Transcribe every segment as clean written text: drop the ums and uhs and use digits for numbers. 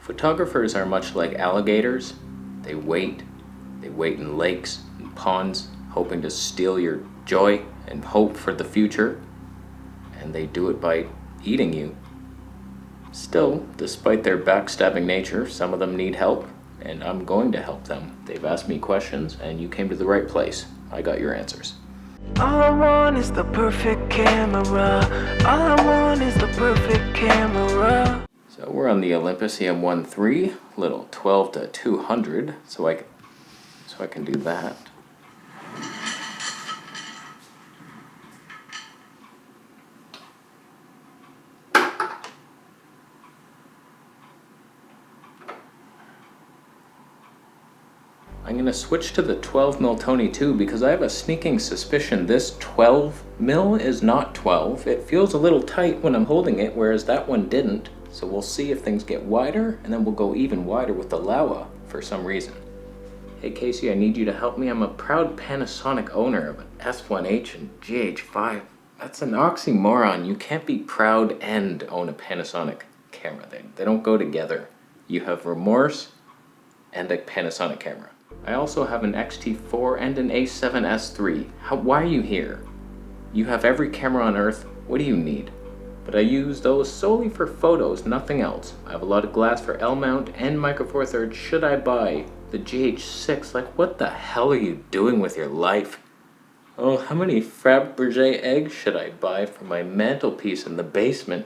Photographers are much like alligators. They wait in lakes and ponds, hoping to steal your joy and hope for the future. And they do it by eating you. Still, despite their backstabbing nature, some of them need help, and I'm going to help them. They've asked me questions, and you came to the right place. I got your answers. All I want is the perfect camera. All I want is the perfect camera. So we're on the Olympus EM1 III, little 12 to 200, so I can do that. I'm going to switch to the 12mm Tony 2 because I have a sneaking suspicion this 12mm is not 12. It feels a little tight when I'm holding it, whereas that one didn't. So we'll see if things get wider, and then we'll go even wider with the Laowa for some reason. Hey Casey, I need you to help me. I'm a proud Panasonic owner of an S1H and GH5. That's an oxymoron. You can't be proud and own a Panasonic camera. They don't go together. You have remorse and a Panasonic camera. I also have an X-T4 and an A7S III. Why are you here? You have every camera on earth. What do you need? But I use those solely for photos, nothing else. I have a lot of glass for L-mount and Micro Four Thirds. Should I buy the GH6? Like, what the hell are you doing with your life? Oh, how many Fabergé eggs should I buy for my mantelpiece in the basement?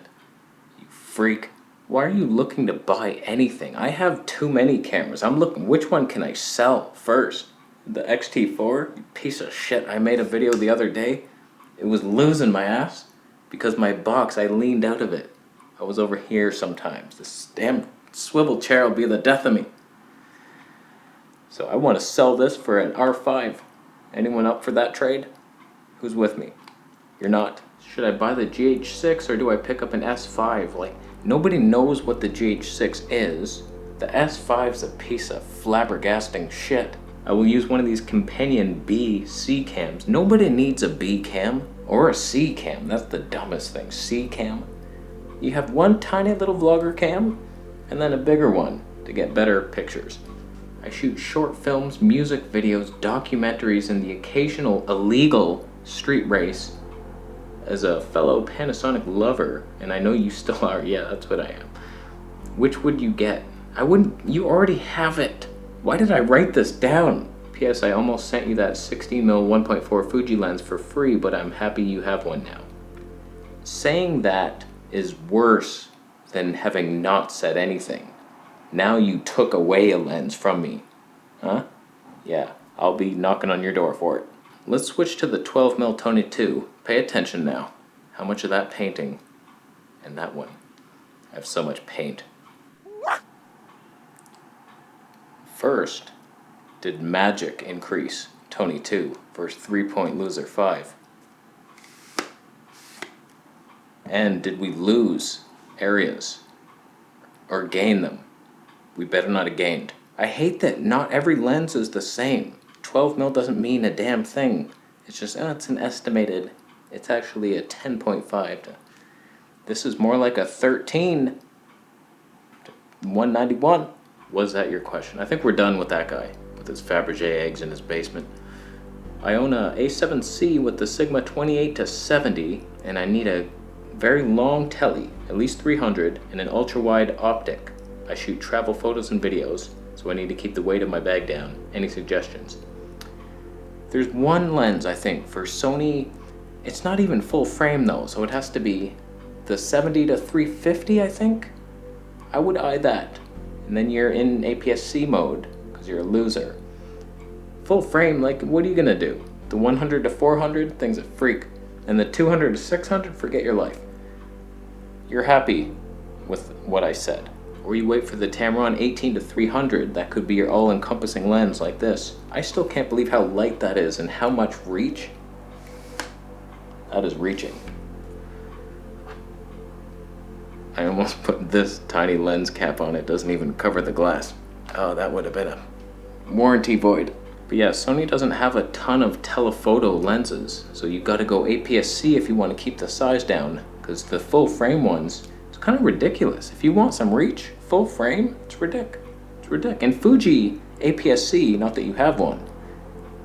You freak. Why are you looking to buy anything? I have too many cameras. I'm looking, which one can I sell first? The X-T4? You piece of shit. I made a video the other day. It was losing my ass because my box, I leaned out of it. I was over here sometimes. This damn swivel chair will be the death of me. So I want to sell this for an R5. Anyone up for that trade? Who's with me? You're not. Should I buy the GH6 or do I pick up an S5? Like, nobody knows what the GH6 is. The S5's a piece of flabbergasting shit. I will use one of these companion B C cams. Nobody needs a B cam or a C cam. That's the dumbest thing. C cam. You have one tiny little vlogger cam and then a bigger one to get better pictures. I shoot short films, music videos, documentaries, and the occasional illegal street race. As a fellow Panasonic lover, and I know you still are, yeah, that's what I am. Which would you get? I wouldn't, you already have it. Why did I write this down? P.S. I almost sent you that 16mm 1.4 Fuji lens for free, but I'm happy you have one now. Saying that is worse than having not said anything. Now you took away a lens from me. Huh? Yeah, I'll be knocking on your door for it. Let's switch to the 12mm Tony 2. Pay attention now. How much of that painting? And that one. I have so much paint. First, did magic increase Tony 2 versus 3-point loser 5? And did we lose areas or gain them? We better not have gained. I hate that not every lens is the same. 12mm doesn't mean a damn thing. It's just, it's an estimated. It's actually a 10.5. This is more like a 13 to 191. Was that your question? I think we're done with that guy with his Fabergé eggs in his basement. I own a A7C with the Sigma 28 to 70, and I need a very long telly, at least 300, and an ultra-wide optic. I shoot travel photos and videos, so I need to keep the weight of my bag down. Any suggestions? There's one lens, I think, for Sony. It's not even full frame though, so it has to be the 70 to 350, I think. I would eye that. And then you're in APS-C mode, because you're a loser. Full frame, like, what are you gonna do? The 100 to 400, thing's a freak. And the 200 to 600, forget your life. You're happy with what I said. Or you wait for the Tamron 18 to 300, that could be your all-encompassing lens like this. I still can't believe how light that is and how much reach. That is reaching. I almost put this tiny lens cap on, it doesn't even cover the glass. Oh, that would have been a warranty void. But yeah, Sony doesn't have a ton of telephoto lenses, so you gotta go APS-C if you want to keep the size down, because the full frame ones, it's kind of ridiculous. If you want some reach, full frame, it's ridiculous. It's ridiculous. And Fuji APS-C, not that you have one,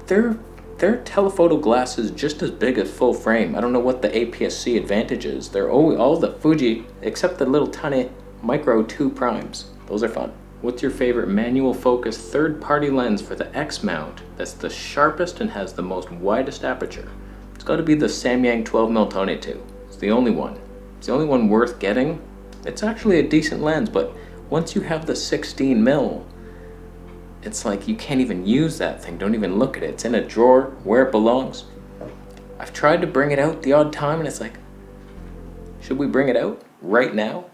their telephoto glass is just as big as full frame. I don't know what the APS-C advantage is. They're all the Fuji, except the little tiny micro 2 primes. Those are fun. What's your favorite manual focus third-party lens for the X mount that's the sharpest and has the most widest aperture? It's got to be the Samyang 12mm Tony 2. It's the only one. It's the only one worth getting. It's actually a decent lens, but once you have the 16mm, it's like you can't even use that thing. Don't even look at it. It's in a drawer where it belongs. I've tried to bring it out the odd time, and it's like, should we bring it out right now?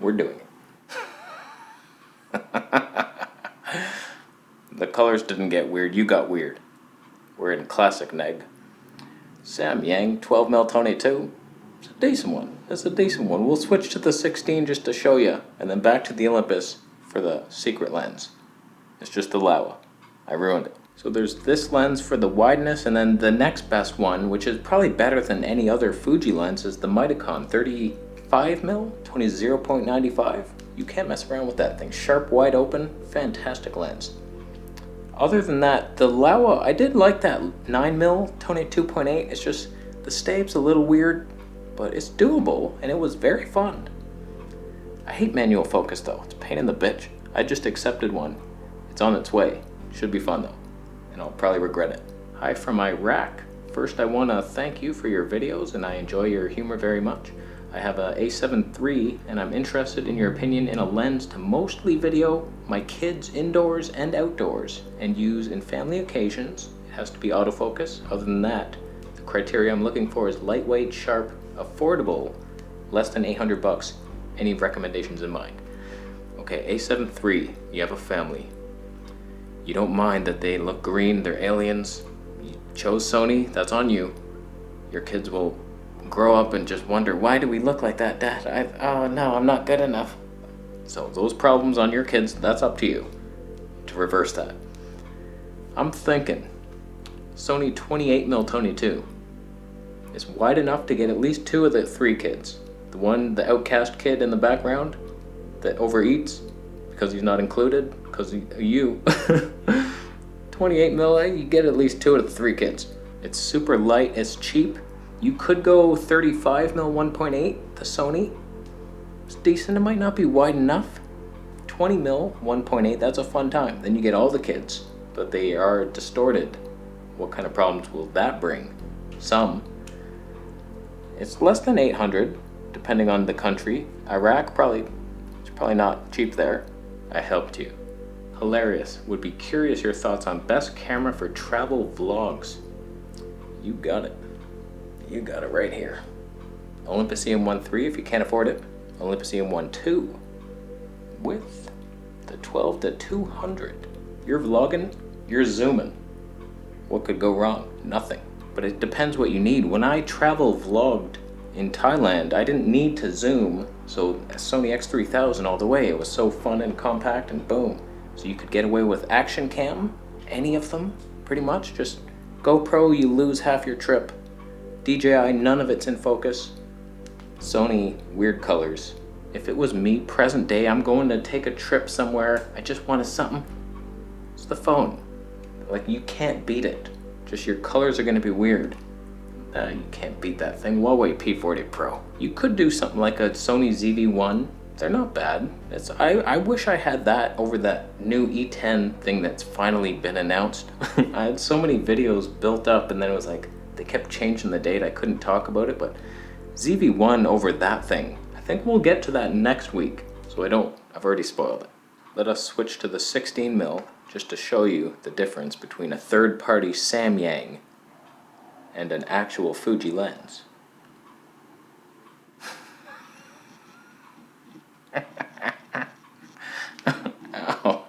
We're doing it. The colors didn't get weird. You got weird. We're in classic neg. Samyang 12mm Tony 2. It's a decent one. It's a decent one. We'll switch to the 16 just to show you, and then back to the Olympus for the secret lens. It's just the Laowa. I ruined it. So there's this lens for the wideness, and then the next best one, which is probably better than any other Fuji lens, is the Mitacon 35mm, 20-0.95. You can't mess around with that thing. Sharp, wide open, fantastic lens. Other than that, the Laowa, I did like that 9mm, Tony 2.8. It's just, the stave's a little weird, but it's doable, and it was very fun. I hate manual focus though. It's a pain in the bitch. I just accepted one. It's on its way. Should be fun though, and I'll probably regret it. Hi from Iraq. First, I want to thank you for your videos, and I enjoy your humor very much. I have a A7 III, and I'm interested in your opinion in a lens to mostly video my kids indoors and outdoors, and use in family occasions. It has to be autofocus. Other than that, the criteria I'm looking for is lightweight, sharp, affordable, less than 800 bucks. Any recommendations in mind? Okay, A7 III, you have a family. You don't mind that they look green, they're aliens. You chose Sony, that's on you. Your kids will grow up and just wonder, why do we look like that, Dad? Oh no, I'm not good enough. So those problems on your kids, that's up to you to reverse that. I'm thinking Sony 28mm Tony 2 is wide enough to get at least 2 of the 3 kids. The one, the outcast kid in the background that overeats because he's not included, because you. 28mm, you get at least 2 of the 3 kids. It's super light, it's cheap. You could go 35mm 1.8, the Sony. It's decent, it might not be wide enough. 20mm 1.8, that's a fun time. Then you get all the kids, but they are distorted. What kind of problems will that bring? Some. It's less than 800, depending on the country. Iraq, it's probably not cheap there. I helped you. Hilarious. Would be curious your thoughts on best camera for travel vlogs. You got it. You got it right here. Olympus EM1 III if you can't afford it. Olympus EM1 II with the 12-200. You're vlogging, you're zooming. What could go wrong? Nothing. But it depends what you need. When I travel vlogged in Thailand, I didn't need to zoom, so Sony X3000 all the way. It was so fun and compact, and boom. So you could get away with action cam, any of them, pretty much. Just GoPro, you lose half your trip. DJI, none of it's in focus. Sony, weird colors. If it was me, present day, I'm going to take a trip somewhere, I just wanted something, it's the phone. Like, you can't beat it. Just your colors are gonna be weird. You can't beat that thing. Huawei P40 Pro. You could do something like a Sony ZV-1. They're not bad. I wish I had that over that new E10 thing that's finally been announced. I had so many videos built up, and then it was like, they kept changing the date. I couldn't talk about it, but ZV-1 over that thing. I think we'll get to that next week, so I've already spoiled it. Let us switch to the 16mm just to show you the difference between a third-party Samyang and an actual Fuji lens. Oh,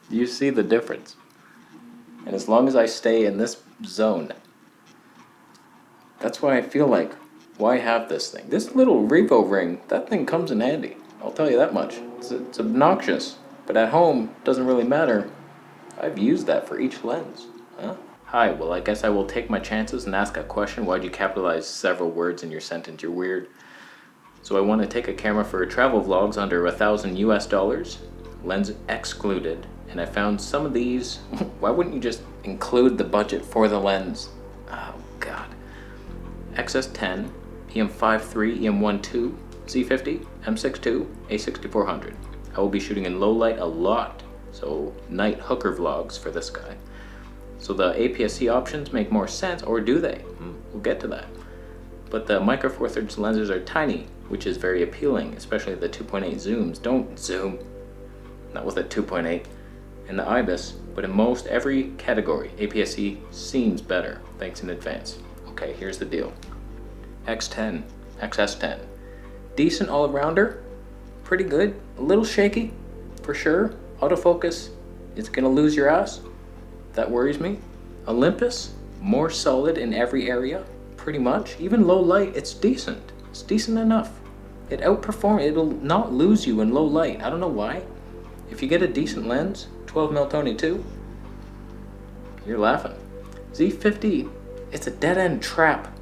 you see the difference. And as long as I stay in this zone, that's why I feel like, why have this thing? This little Revo ring, that thing comes in handy. I'll tell you that much. It's obnoxious, but at home, it doesn't really matter. I've used that for each lens. Huh? Hi, well, I guess I will take my chances and ask a question. Why'd you capitalize several words in your sentence? You're weird. So I want to take a camera for travel vlogs under $1,000 US, lens excluded. And I found some of these. Why wouldn't you just include the budget for the lens? Oh God. XS10, EM5.3, EM1.2, Z50, M6.2, A6400. I will be shooting in low light a lot, so night hooker vlogs for this guy. So the APS-C options make more sense, or do they? We'll get to that. But the micro four thirds lenses are tiny, which is very appealing, especially the 2.8 zooms. Don't zoom, not with a 2.8. And the IBIS, but in most every category, APS-C seems better. Thanks in advance. Okay, here's the deal. X10, XS10. Decent all-arounder, pretty good. A little shaky, for sure. Autofocus, it's gonna lose your ass. That worries me. Olympus, more solid in every area, pretty much. Even low light, it's decent. It's decent enough. It'll not lose you in low light. I don't know why. If you get a decent lens, 12mm Tony 2, you're laughing. Z50, it's a dead-end trap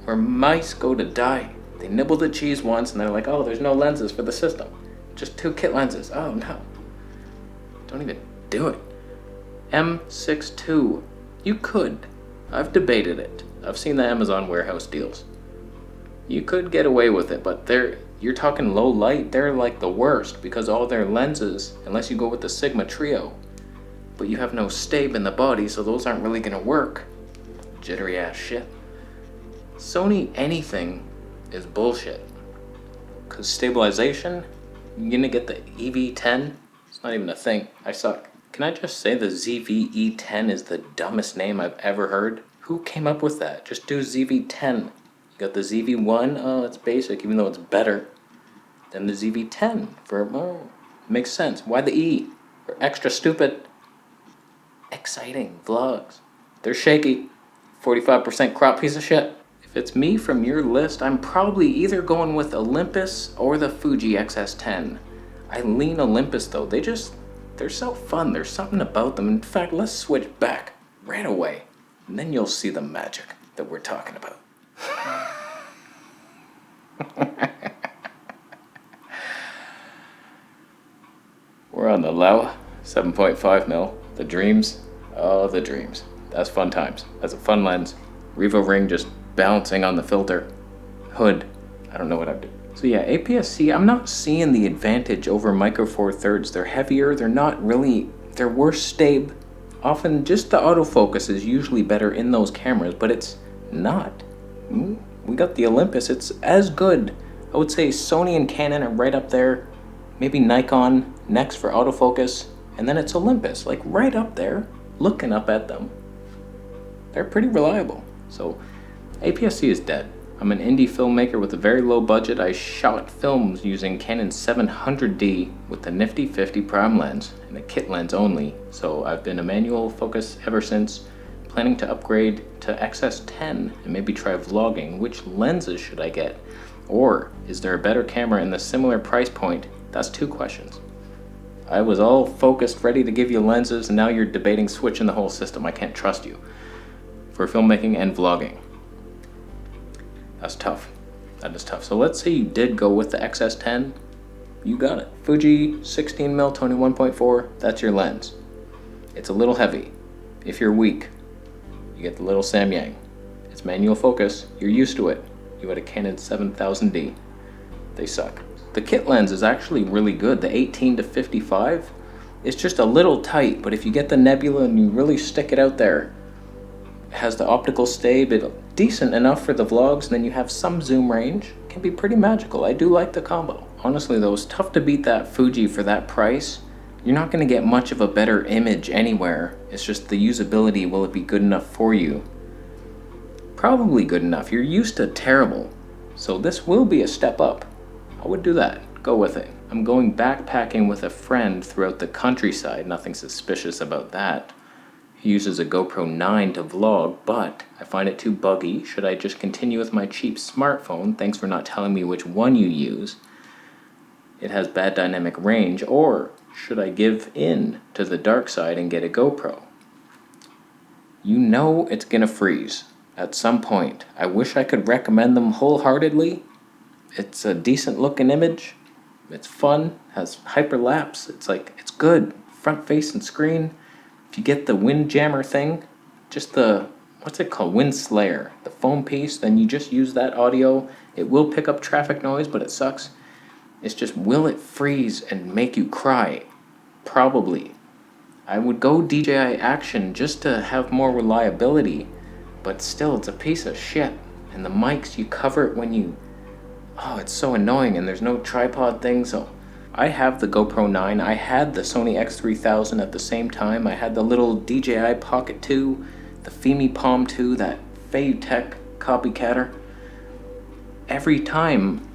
where mice go to die. They nibble the cheese once and they're like, oh, there's no lenses for the system. Just 2 kit lenses. Oh no. Don't even do it. M6.2, you could. I've debated it. I've seen the Amazon warehouse deals. You could get away with it, but you're talking low light, they're like the worst because all their lenses, unless you go with the Sigma Trio, but you have no stabe in the body, so those aren't really gonna work. Jittery ass shit. Sony anything is bullshit. Cause stabilization, you're gonna get the EV10, it's not even a thing. I suck. Can I just say the ZV-E10 is the dumbest name I've ever heard? Who came up with that? Just do ZV-10. You got the ZV-1, oh, it's basic, even though it's better than the ZV-10. Makes sense. Why the E? For extra stupid, exciting vlogs. They're shaky. 45% crop piece of shit. If it's me from your list, I'm probably either going with Olympus or the Fuji XS10. I lean Olympus though. They're so fun. There's something about them. In fact, let's switch back right away. And then you'll see the magic that we're talking about. We're on the Laowa 7.5mm. The dreams. Oh, the dreams. That's fun times. That's a fun lens. Revo ring just bouncing on the filter. Hood. I don't know what I'm doing. So yeah, APS-C, I'm not seeing the advantage over micro four thirds. They're heavier. They're worse stabe. Often just the autofocus is usually better in those cameras, but it's not. We got the Olympus. It's as good. I would say Sony and Canon are right up there. Maybe Nikon next for autofocus. And then it's Olympus, like right up there, looking up at them. They're pretty reliable. So APS-C is dead. I'm an indie filmmaker with a very low budget. I shot films using Canon 700D with the nifty 50 prime lens and a kit lens only. So I've been a manual focus ever since. Planning to upgrade to XS10 and maybe try vlogging. Which lenses should I get? Or is there a better camera in the similar price point? That's 2 questions. I was all focused, ready to give you lenses, and now you're debating switching the whole system. I can't trust you for filmmaking and vlogging. That's tough. That is tough. So let's say you did go with the XS10. You got it. Fuji 16mm Tony 1.4. That's your lens. It's a little heavy. If you're weak, you get the little Samyang. It's manual focus. You're used to it. You had a Canon 7000D. They suck. The kit lens is actually really good. The 18 to 55. It's just a little tight, but if you get the nebula and you really stick it out there, it has the optical stabe. It's decent enough for the vlogs, and then you have some zoom range. It can be pretty magical. I do like the combo. Honestly though, it's tough to beat that Fuji for that price. You're not going to get much of a better image anywhere. It's just the usability. Will it be good enough for you? Probably good enough. You're used to terrible. So this will be a step up. I would do that. Go with it. I'm going backpacking with a friend throughout the countryside. Nothing suspicious about that. He uses a GoPro 9 to vlog, but I find it too buggy. Should I just continue with my cheap smartphone? Thanks for not telling me which one you use. It has bad dynamic range. Or should I give in to the dark side and get a GoPro? You know it's gonna freeze at some point. I wish I could recommend them wholeheartedly, It's a decent looking image. It's fun, has hyperlapse. It's good. Front face and screen. If you get the Windjammer thing, just the, what's it called? Wind Slayer. The foam piece, then you just use that audio. It will pick up traffic noise, but it sucks. It's just, will it freeze and make you cry? Probably. I would go DJI Action just to have more reliability, but still, it's a piece of shit. And the mics, you cover it when you... Oh, it's so annoying, and there's no tripod thing, so... I have the GoPro 9, I had the Sony X3000 at the same time, I had the little DJI Pocket 2, the Fimi Palm 2, that Faytech copycatter. Every time,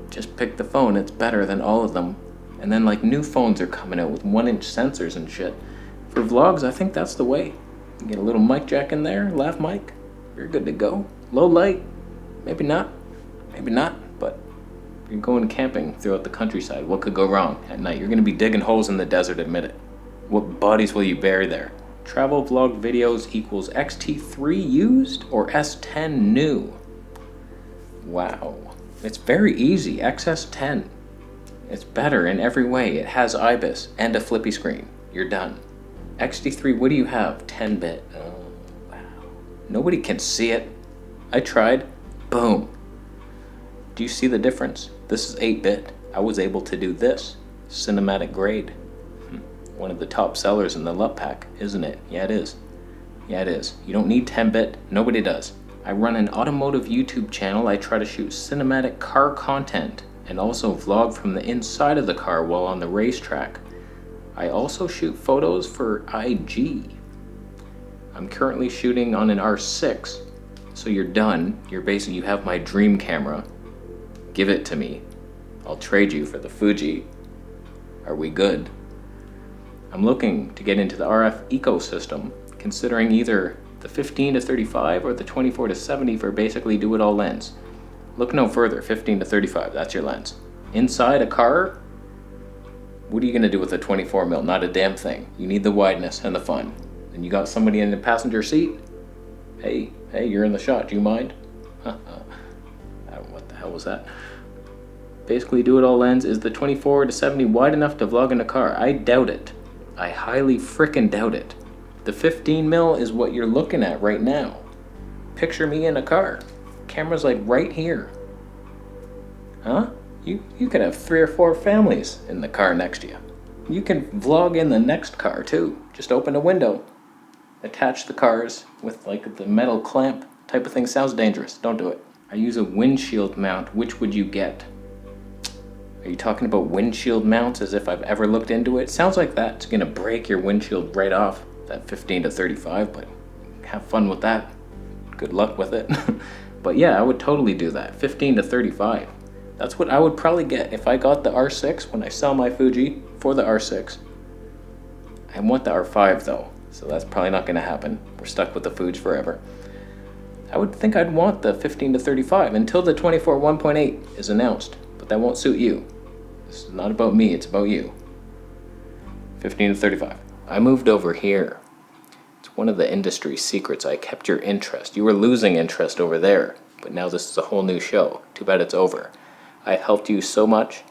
just pick the phone, it's better than all of them. And then like new phones are coming out with 1-inch sensors and shit. For vlogs, I think that's the way. You get a little mic jack in there, lav mic, you're good to go. Low light, maybe not, but if you're going camping throughout the countryside, what could go wrong at night? You're gonna be digging holes in the desert, admit it. What bodies will you bury there? Travel vlog videos equals XT3 used or S10 new? Wow, it's very easy, XS10. It's better in every way. It has IBIS and a flippy screen. You're done. XT3, what do you have? 10-bit. Oh, wow. Nobody can see it. I tried. Boom. Do you see the difference? This is 8-bit. I was able to do this. Cinematic grade. One of the top sellers in the LUT pack, isn't it? Yeah, it is. Yeah, it is. You don't need 10-bit. Nobody does. I run an automotive YouTube channel. I try to shoot cinematic car content and also vlog from the inside of the car while on the racetrack. I also shoot photos for IG. I'm currently shooting on an R6, so you're done. You have my dream camera. Give it to me. I'll trade you for the Fuji. Are we good? I'm looking to get into the RF ecosystem, considering either the 15-35 or the 24-70 for basically do-it-all lens. Look no further, 15-35, that's your lens. Inside a car, what are you gonna do with a 24mm? Not a damn thing. You need the wideness and the fun. And you got somebody in the passenger seat? Hey, you're in the shot, do you mind? What the hell was that? Basically, do-it-all lens. Is the 24-70 wide enough to vlog in a car? I doubt it. I highly frickin' doubt it. The 15mm is what you're looking at right now. Picture me in a car. Camera's like right here. Huh? You could have 3 or 4 families in the car next to you. You can vlog in the next car too. Just open a window. Attach the cars with like the metal clamp type of thing. Sounds dangerous. Don't do it. I use a windshield mount. Which would you get? Are you talking about windshield mounts as if I've ever looked into it? Sounds like that's gonna break your windshield right off, that 15-35, but have fun with that. Good luck with it. But yeah, I would totally do that, 15-35. That's what I would probably get if I got the R6 when I sell my Fuji for the R6. I want the R5 though, so that's probably not gonna happen. We're stuck with the Fuji forever. I would think I'd want the 15-35 until the 24 1.8 is announced, but that won't suit you. This is not about me, it's about you. 15-35. I moved over here. It's one of the industry secrets. I kept your interest. You were losing interest over there, but now this is a whole new show. Too bad it's over. I helped you so much,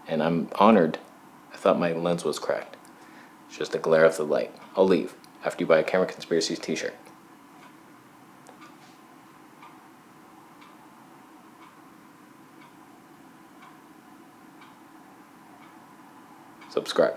and I'm honored. I thought my lens was cracked. It's just a glare of the light. I'll leave after you buy a Camera Conspiracies t-shirt. Subscribe.